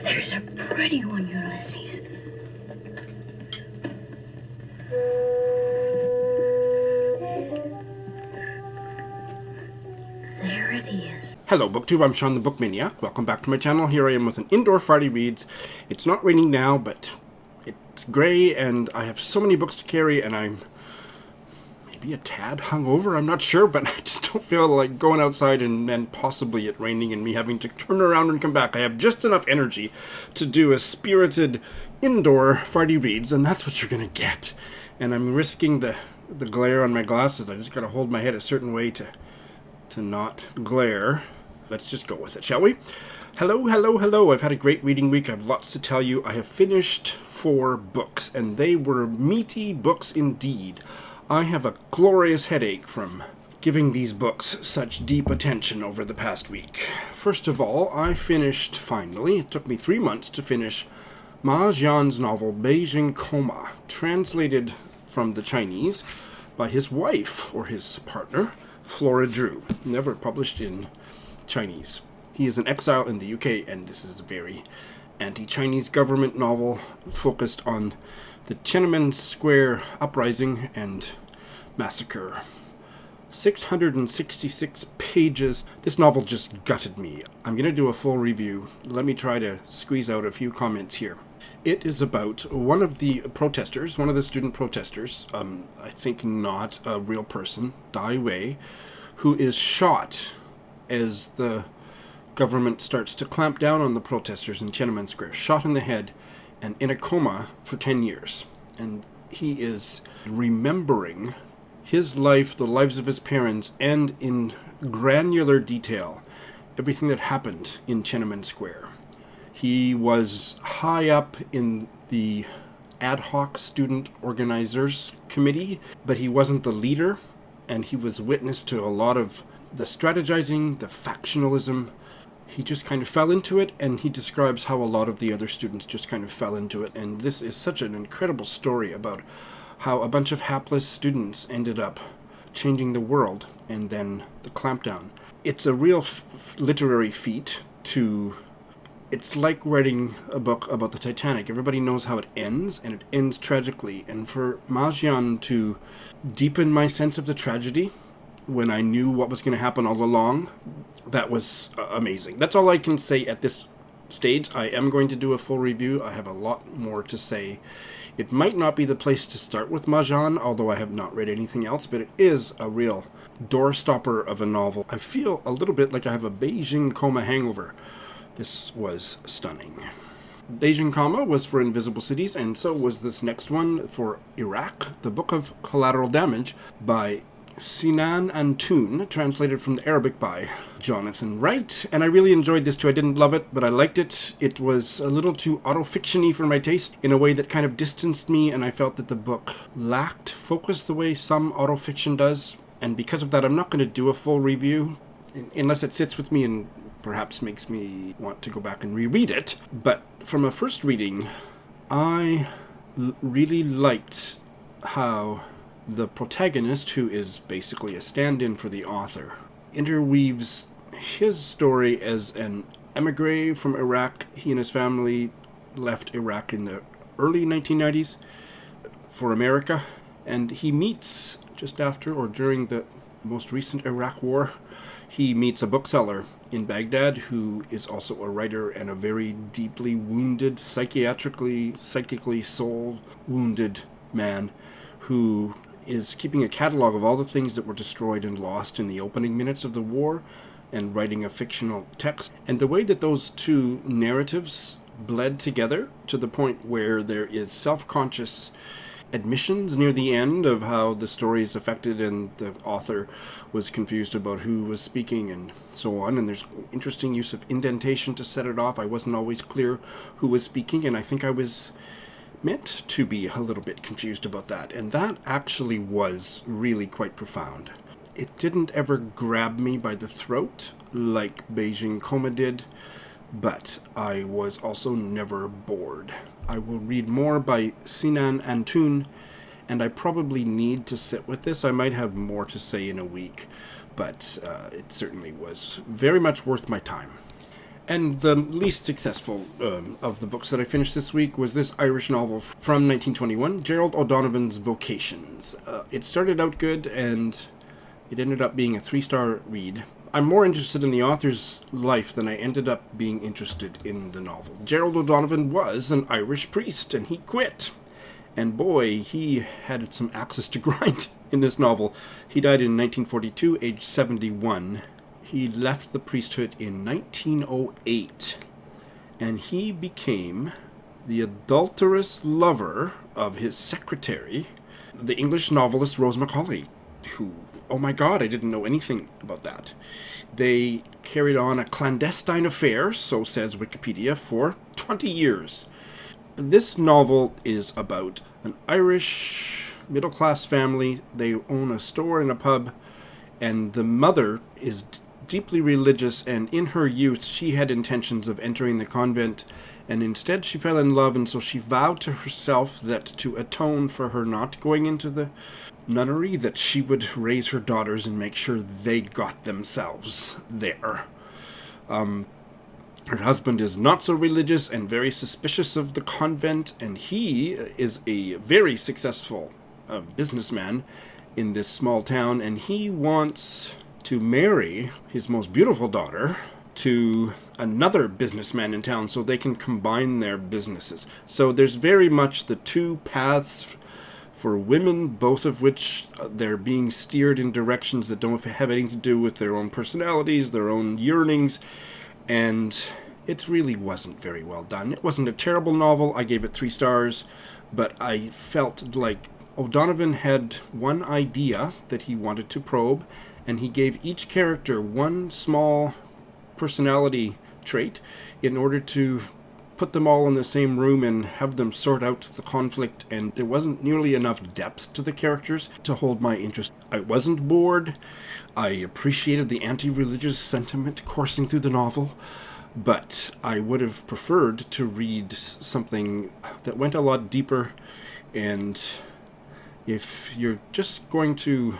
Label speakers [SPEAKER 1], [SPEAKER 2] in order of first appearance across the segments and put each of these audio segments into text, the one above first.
[SPEAKER 1] There's a pretty one, Ulysses. There it is.
[SPEAKER 2] Hello BookTube, I'm Sean the Book Maniac. Welcome back to my channel. Here I am with an indoor Friday Reads. It's not raining now, but it's grey and I have so many books to carry and I'm maybe a tad hungover, I'm not sure, but I just don't feel like going outside and then possibly it raining and me having to turn around and come back. I have just enough energy to do a spirited indoor Friday Reads, and that's what you're going to get. And I'm risking the glare on my glasses. I just got to hold my head a certain way to not glare. Let's just go with it, shall we? Hello, hello, hello. I've had a great reading week. I have lots to tell you. I have finished 4 books, and they were meaty books indeed. I have a glorious headache from giving these books such deep attention over the past week. First of all, I finished, finally, it took me 3 months to finish Ma Jian's novel Beijing Coma, translated from the Chinese by his wife, or his partner, Flora Drew, never published in Chinese. He is an exile in the UK, and this is a very anti-Chinese government novel focused on the Tiananmen Square uprising and massacre. 666 pages. This novel just gutted me. I'm going to do a full review. Let me try to squeeze out a few comments here. It is about one of the protesters, one of the student protesters, I think not a real person, Dai Wei, who is shot as the government starts to clamp down on the protesters in Tiananmen Square, shot in the head and in a coma for 10 years. And he is remembering his life, the lives of his parents, and in granular detail, everything that happened in Tiananmen Square. He was high up in the ad hoc student organizers committee, but he wasn't the leader, and he was witness to a lot of the strategizing, the factionalism. He just kind of fell into it, and he describes how a lot of the other students just kind of fell into it. And this is such an incredible story about how a bunch of hapless students ended up changing the world, and then the clampdown. It's a real literary feat to... It's like writing a book about the Titanic. Everybody knows how it ends, and it ends tragically. And for Ma Jian to deepen my sense of the tragedy when I knew what was going to happen all along, that was amazing. That's all I can say at this stage. I am going to do a full review. I have a lot more to say. It might not be the place to start with Ma Jian, although I have not read anything else, but it is a real doorstopper of a novel. I feel a little bit like I have a Beijing Coma hangover. This was stunning. Beijing Coma was for Invisible Cities, and so was this next one for Iraq, the Book of Collateral Damage by Sinan Antoon, translated from the Arabic by Jonathan Wright. And I really enjoyed this too. I didn't love it, but I liked it. It was a little too auto-fiction-y for my taste, in a way that kind of distanced me, and I felt that the book lacked focus the way some auto-fiction does. And because of that, I'm not going to do a full review, unless it sits with me and perhaps makes me want to go back and reread it. But from a first reading, I really liked how the protagonist, who is basically a stand-in for the author, interweaves his story as an emigre from Iraq. He and his family left Iraq in the early 1990s for America, and he meets, just after or during the most recent Iraq war, he meets a bookseller in Baghdad who is also a writer and a very deeply wounded, psychically soul-wounded man who is keeping a catalog of all the things that were destroyed and lost in the opening minutes of the war and writing a fictional text. And the way that those two narratives bled together to the point where there is self-conscious admissions near the end of how the story is affected and the author was confused about who was speaking and so on. And there's interesting use of indentation to set it off. I wasn't always clear who was speaking, and I think I was meant to be a little bit confused about that, and that actually was really quite profound. It didn't ever grab me by the throat like Beijing Coma did, but I was also never bored. I will read more by Sinan Antoon, and I probably need to sit with this. I might have more to say in a week, but it certainly was very much worth my time. And the least successful of the books that I finished this week was this Irish novel from 1921, Gerald O'Donovan's Vocations. It started out good, and it ended up being a 3-star read. I'm more interested in the author's life than I ended up being interested in the novel. Gerald O'Donovan was an Irish priest, and he quit. And boy, he had some axes to grind in this novel. He died in 1942, aged 71. He left the priesthood in 1908. And he became the adulterous lover of his secretary, the English novelist Rose Macaulay, who, oh my God, I didn't know anything about that. They carried on a clandestine affair, so says Wikipedia, for 20 years. This novel is about an Irish middle-class family. They own a store and a pub, and the mother is deeply religious, and in her youth she had intentions of entering the convent, and instead she fell in love, and so she vowed to herself that to atone for her not going into the nunnery, that she would raise her daughters and make sure they got themselves there. Her husband is not so religious and very suspicious of the convent, and he is a very successful businessman in this small town, and he wants to marry his most beautiful daughter to another businessman in town so they can combine their businesses. So there's very much the two paths for women, both of which they're being steered in directions that don't have anything to do with their own personalities, their own yearnings, and it really wasn't very well done. It wasn't a terrible novel. I gave it 3 stars, but I felt like O'Donovan had one idea that he wanted to probe, and he gave each character one small personality trait in order to put them all in the same room and have them sort out the conflict, and there wasn't nearly enough depth to the characters to hold my interest. I wasn't bored. I appreciated the anti-religious sentiment coursing through the novel, but I would have preferred to read something that went a lot deeper. And if you're just going to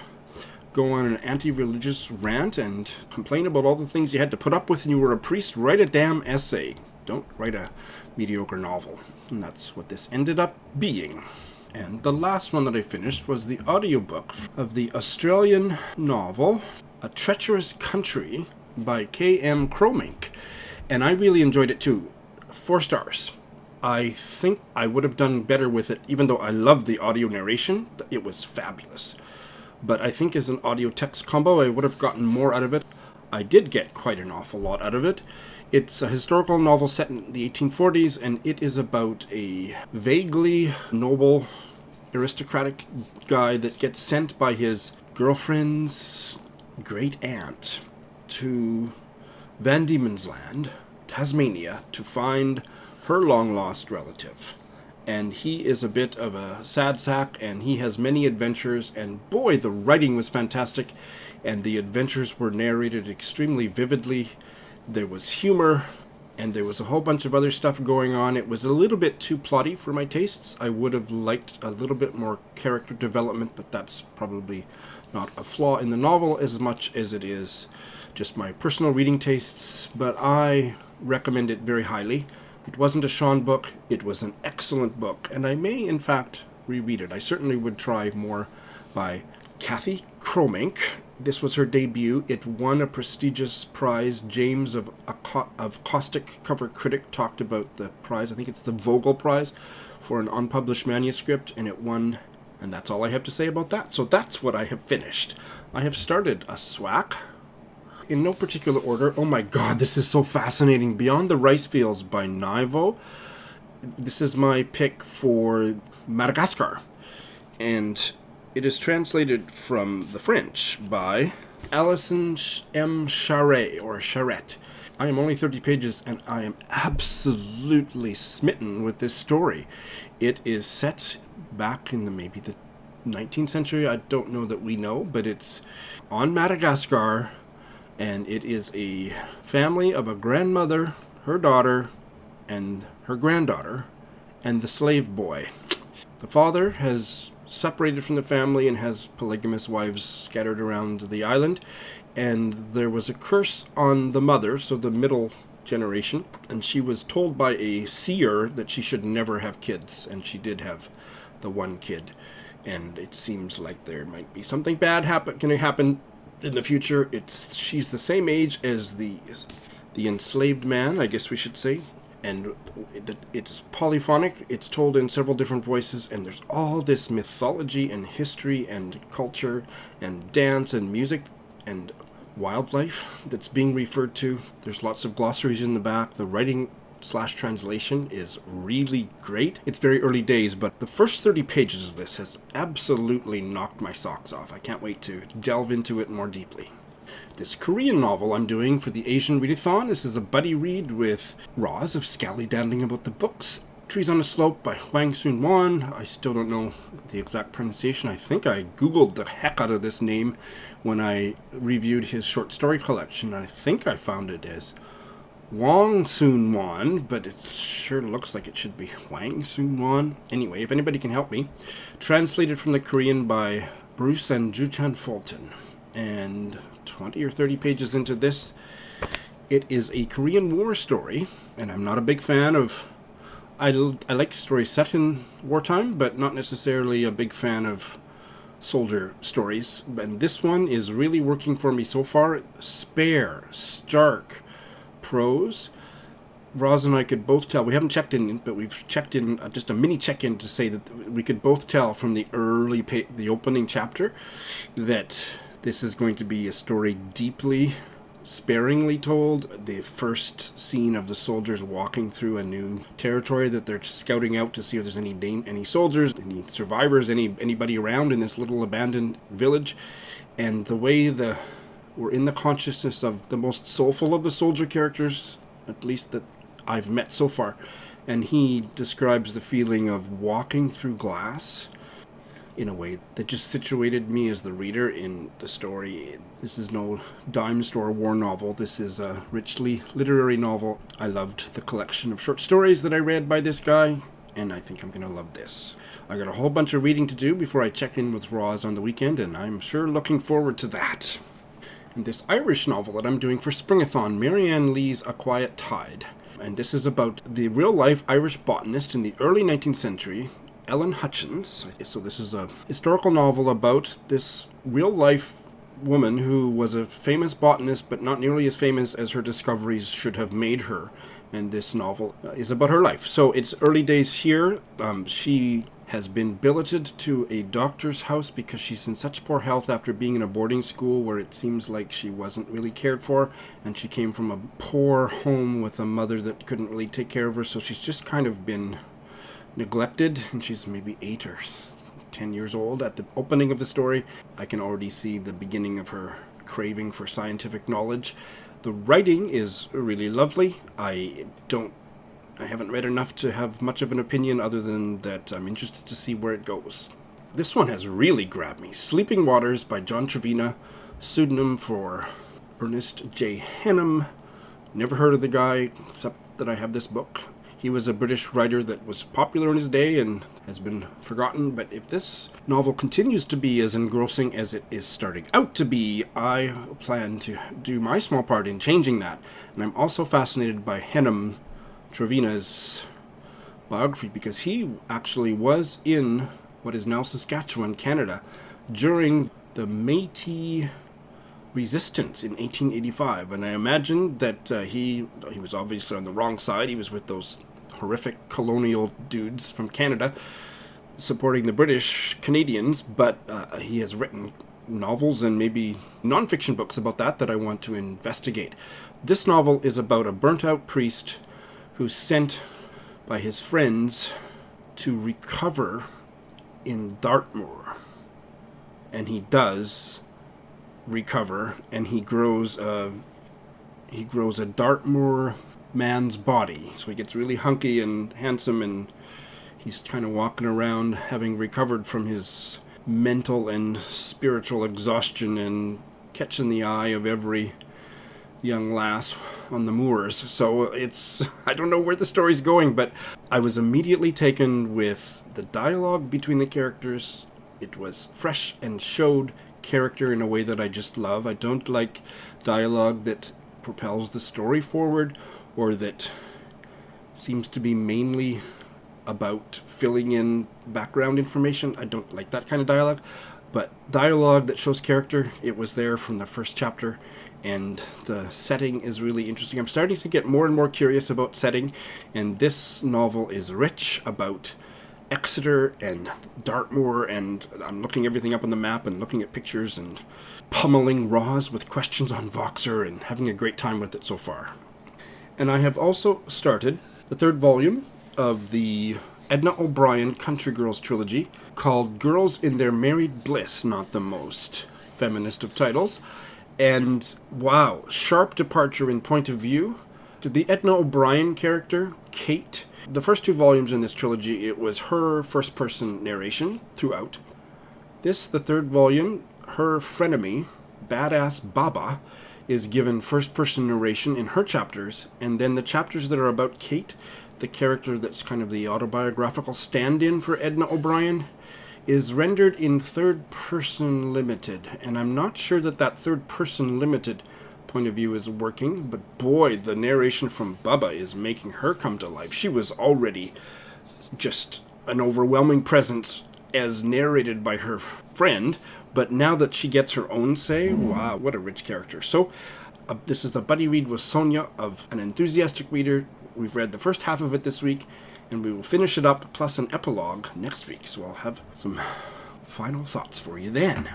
[SPEAKER 2] go on an anti-religious rant and complain about all the things you had to put up with and you were a priest, write a damn essay. Don't write a mediocre novel. And that's what this ended up being. And the last one that I finished was the audiobook of the Australian novel A Treacherous Country by K.M. Kruimink. And I really enjoyed it too. 4 stars. I think I would have done better with it, even though I loved the audio narration. It was fabulous. But I think as an audio-text combo, I would have gotten more out of it. I did get quite an awful lot out of it. It's a historical novel set in the 1840s, and it is about a vaguely noble, aristocratic guy that gets sent by his girlfriend's great-aunt to Van Diemen's Land, Tasmania, to find her long-lost relative. And he is a bit of a sad sack, and he has many adventures, and boy, the writing was fantastic, and the adventures were narrated extremely vividly. There was humor, and there was a whole bunch of other stuff going on. It was a little bit too plotty for my tastes. I would have liked a little bit more character development, but that's probably not a flaw in the novel as much as it is just my personal reading tastes, but I recommend it very highly. It wasn't a Sean book. It was an excellent book, and I may, in fact, reread it. I certainly would try more by Kathy Kruimink. This was her debut. It won a prestigious prize. James of Caustic Cover Critic talked about the prize. I think it's the Vogel Prize for an unpublished manuscript, and it won, and that's all I have to say about that. So that's what I have finished. I have started a SWAC. In no particular order. Oh my god, this is so fascinating. Beyond the Rice Fields by Naivo. This is my pick for Madagascar. And it is translated from the French by Alison M. Charret, or Charette. I am only 30 pages, and I am absolutely smitten with this story. It is set back in maybe the 19th century. I don't know that we know, but it's on Madagascar. And it is a family of a grandmother, her daughter, and her granddaughter, and the slave boy. The father has separated from the family and has polygamous wives scattered around the island. And there was a curse on the mother, so the middle generation, and she was told by a seer that she should never have kids, and she did have the one kid. And it seems like there might be something bad going to happen in the future. She's the same age as the enslaved man, I guess we should say. And it's polyphonic. It's told in several different voices, and there's all this mythology and history and culture and dance and music and wildlife that's being referred to. There's lots of glossaries in the back. The writing / translation is really great. It's very early days, but the first 30 pages of this has absolutely knocked my socks off. I can't wait to delve into it more deeply. This Korean novel I'm doing for the Asian Readathon. This is a buddy read with Roz of Scally-Dandling About the Books. Trees on a Slope by Hwang Soon-won. I still don't know the exact pronunciation. I think I googled the heck out of this name when I reviewed his short story collection. I think I found it as Hwang Soon-won, but it sure looks like it should be Hwang Soon-won. Anyway, if anybody can help me. Translated from the Korean by Bruce and Juchan Fulton. And 20 or 30 pages into this, it is a Korean War story, and I'm not a big fan of... I like stories set in wartime, but not necessarily a big fan of soldier stories. And this one is really working for me so far. Spare, stark prose. Roz and I could both tell, we haven't checked in, but we've checked in, just a mini check-in to say that we could both tell from the the opening chapter that this is going to be a story deeply, sparingly told. The first scene of the soldiers walking through a new territory that they're scouting out to see if there's any soldiers, any survivors, anybody around in this little abandoned village. And the way we're in the consciousness of the most soulful of the soldier characters, at least that I've met so far. And he describes the feeling of walking through glass in a way that just situated me as the reader in the story. This is no dime store war novel. This is a richly literary novel. I loved the collection of short stories that I read by this guy, and I think I'm going to love this. I got a whole bunch of reading to do before I check in with Roz on the weekend, and I'm sure looking forward to that. And this Irish novel that I'm doing for Springathon, Marianne Lee's A Quiet Tide. And this is about the real-life Irish botanist in the early 19th century, Ellen Hutchins. So this is a historical novel about this real-life woman who was a famous botanist, but not nearly as famous as her discoveries should have made her. And this novel is about her life. So it's early days here. She has been billeted to a doctor's house because she's in such poor health after being in a boarding school where it seems like she wasn't really cared for, and she came from a poor home with a mother that couldn't really take care of her, so she's just kind of been neglected, and she's maybe 8 or 10 years old at the opening of the story. I can already see the beginning of her craving for scientific knowledge. The writing is really lovely. I haven't read enough to have much of an opinion other than that I'm interested to see where it goes. This one has really grabbed me. Sleeping Waters by John Trevena, pseudonym for Ernest J. Hannum. Never heard of the guy, except that I have this book. He was a British writer that was popular in his day and has been forgotten, but if this novel continues to be as engrossing as it is starting out to be, I plan to do my small part in changing that. And I'm also fascinated by Hannum Trevena's biography, because he actually was in what is now Saskatchewan, Canada, during the Meaty resistance in 1885, and I imagine that he was obviously on the wrong side. He was with those horrific colonial dudes from Canada supporting the British Canadians, but he has written novels and maybe non-fiction books about that I want to investigate. This novel is about a burnt-out priest who's sent by his friends to recover in Dartmoor. And he does recover, and he grows a Dartmoor man's body. So he gets really hunky and handsome, and he's kind of walking around having recovered from his mental and spiritual exhaustion and catching the eye of every young lass on the moors. So I don't know where the story's going, but I was immediately taken with the dialogue between the characters. It was fresh and showed character in a way that I just love. I don't like dialogue that propels the story forward or that seems to be mainly about filling in background information. I don't like that kind of dialogue, but dialogue that shows character, it was there from the first chapter, and the setting is really interesting. I'm starting to get more and more curious about setting, and this novel is rich about Exeter and Dartmoor, and I'm looking everything up on the map and looking at pictures and pummeling Roz with questions on Voxer and having a great time with it so far. And I have also started the third volume of the Edna O'Brien Country Girls trilogy, called Girls in Their Married Bliss, not the most feminist of titles. And wow, sharp departure in point of view. The Edna O'Brien character, Kate, the first two volumes in this trilogy, it was her first-person narration throughout. This, the third volume, her frenemy, Badass Baba, is given first-person narration in her chapters, and then the chapters that are about Kate, the character that's kind of the autobiographical stand-in for Edna O'Brien, is rendered in third-person limited, and I'm not sure that that third-person limited point of view is working, but boy, the narration from Bubba is making her come to life. She was already just an overwhelming presence as narrated by her friend, but now that she gets her own say, wow, what a rich character. So, this is a buddy read with Sonia of an enthusiastic reader. We've read the first half of it this week, and we will finish it up, plus an epilogue next week, so I'll have some final thoughts for you then.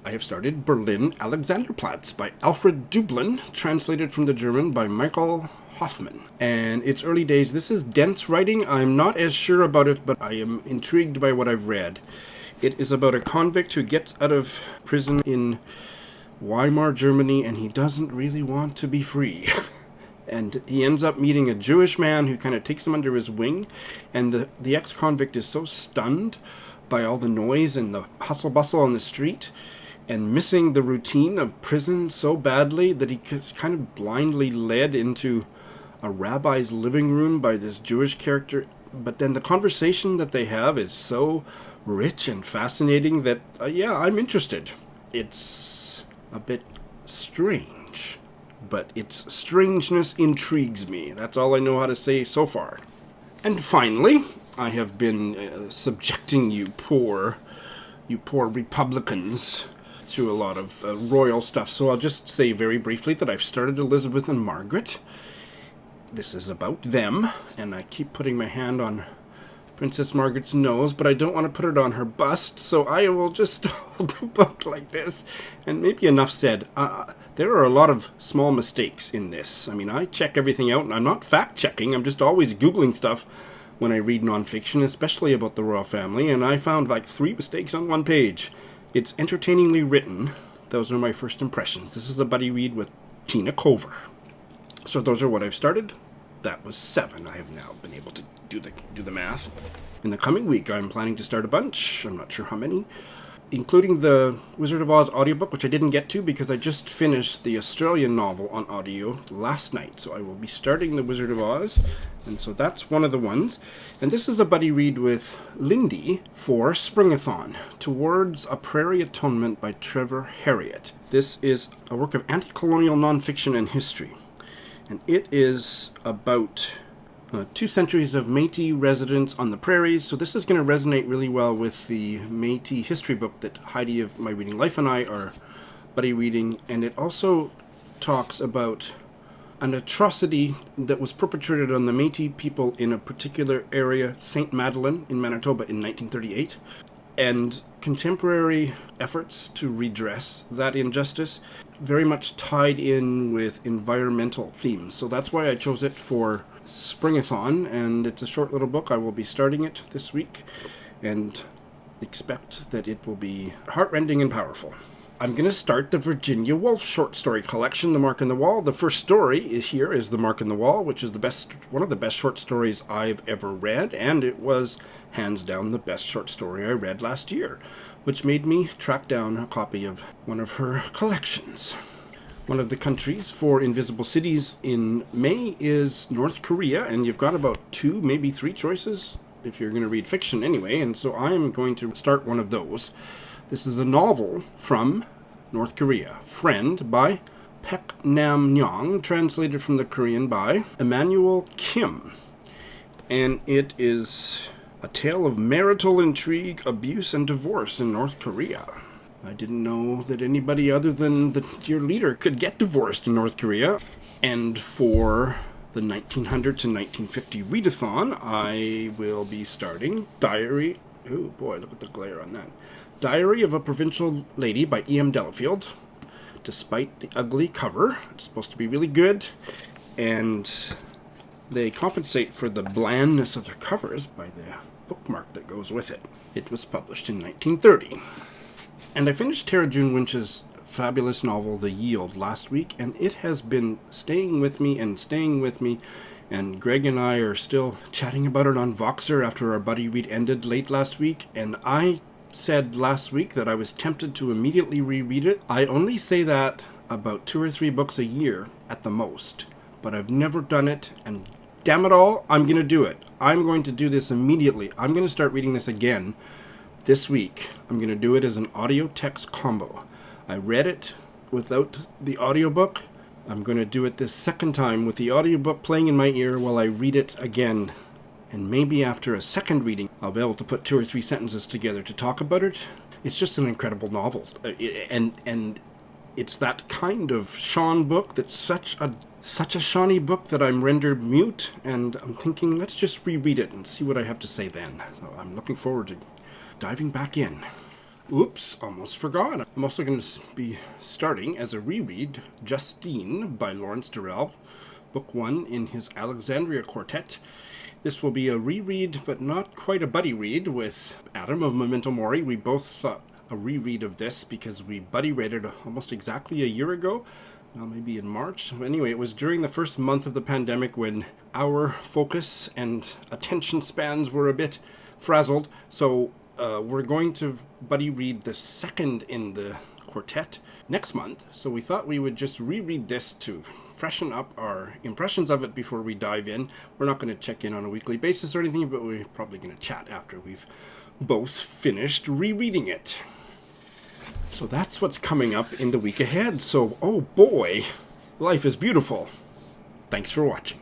[SPEAKER 2] I have started Berlin Alexanderplatz by Alfred Döblin, translated from the German by Michael Hoffman. And it's early days. This is dense writing. I'm not as sure about it, but I am intrigued by what I've read. It is about a convict who gets out of prison in Weimar, Germany, and he doesn't really want to be free. And he ends up meeting a Jewish man who kind of takes him under his wing, and the ex-convict is so stunned by all the noise and the hustle-bustle on the street, and missing the routine of prison so badly that he gets kind of blindly led into a rabbi's living room by this Jewish character. But then the conversation that they have is so rich and fascinating that, yeah, I'm interested. It's a bit strange, but its strangeness intrigues me. That's all I know how to say so far. And finally, I have been subjecting you poor Republicans through a lot of royal stuff, so I'll just say very briefly that I've started Elizabeth and Margaret. This is about them, and I keep putting my hand on Princess Margaret's nose, but I don't want to put it on her bust, so I will just hold the book like this, and maybe enough said. There are a lot of small mistakes in this. I mean, I check everything out, and I'm not fact-checking, I'm just always Googling stuff when I read nonfiction, especially about the royal family, and I found like 3 mistakes on one page. It's entertainingly written. Those are my first impressions. This is a buddy read with Tina Cover. So those are what I've started. That was 7. I have now been able to do the math. In the coming week, I'm planning to start a bunch. I'm not sure how many. Including the Wizard of Oz audiobook, which I didn't get to because I just finished the Australian novel on audio last night. So I will be starting the Wizard of Oz. And so that's one of the ones. And this is a buddy read with Lindy for Springathon, Towards a Prairie Atonement by Trevor Herriot. This is a work of anti-colonial nonfiction and history. And it is about 2 centuries of Meaty residence on the prairies. So this is going to resonate really well with the Meaty history book that Heidi of My Reading Life and I are buddy reading. And it also talks about an atrocity that was perpetrated on the Meaty people in a particular area, St. Madeleine in Manitoba in 1938, and contemporary efforts to redress that injustice, very much tied in with environmental themes. So that's why I chose it for Springathon, and it's a short little book. I will be starting it this week, and expect that it will be heartrending and powerful. I'm going to start the Virginia Woolf short story collection, The Mark on the Wall. The first story is The Mark on the Wall, which is one of the best short stories I've ever read, and it was hands down the best short story I read last year, which made me track down a copy of one of her collections. One of the countries for Invisible Cities in May is North Korea, and you've got about 2, maybe 3 choices if you're going to read fiction anyway, and so I'm going to start one of those. This is a novel from North Korea, Friend by Paek Nam-Nyong, translated from the Korean by Emmanuel Kim. And it is a tale of marital intrigue, abuse, and divorce in North Korea. I didn't know that anybody other than the dear leader could get divorced in North Korea. And for the 1900 to 1950 readathon, I will be starting Diary... Oh boy, look at the glare on that. Diary of a Provincial Lady by E.M. Delafield. Despite the ugly cover, it's supposed to be really good. And they compensate for the blandness of their covers by the bookmark that goes with it. It was published in 1930. And I finished Tara June Winch's fabulous novel, The Yield, last week, and it has been staying with me, and Greg and I are still chatting about it on Voxer after our buddy read ended late last week, and I said last week that I was tempted to immediately reread it. I only say that about 2 or 3 books a year at the most, but I've never done it, and damn it all, I'm going to do it. I'm going to do this immediately. I'm going to start reading this again this week. I'm going to do it as an audio-text combo. I read it without the audiobook. I'm going to do it this second time with the audiobook playing in my ear while I read it again. And maybe after a second reading, I'll be able to put 2 or 3 sentences together to talk about it. It's just an incredible novel. And it's that kind of Sean book that's such a Shawnee book that I'm rendered mute. And I'm thinking, let's just reread it and see what I have to say then. So I'm looking forward to diving back in. Oops, almost forgot. I'm also going to be starting as a reread Justine by Lawrence Durrell, book 1 in his Alexandria Quartet. This will be a reread, but not quite a buddy read, with Adam of Memento Mori. We both thought a reread of this because we buddy read it almost exactly a year ago. Well, maybe in March. Anyway, it was during the first month of the pandemic when our focus and attention spans were a bit frazzled. So we're going to buddy read the second in the quartet next month. So we thought we would just reread this to freshen up our impressions of it before we dive in. We're not going to check in on a weekly basis or anything, but we're probably going to chat after we've both finished rereading it. So that's what's coming up in the week ahead. So, oh boy, life is beautiful. Thanks for watching.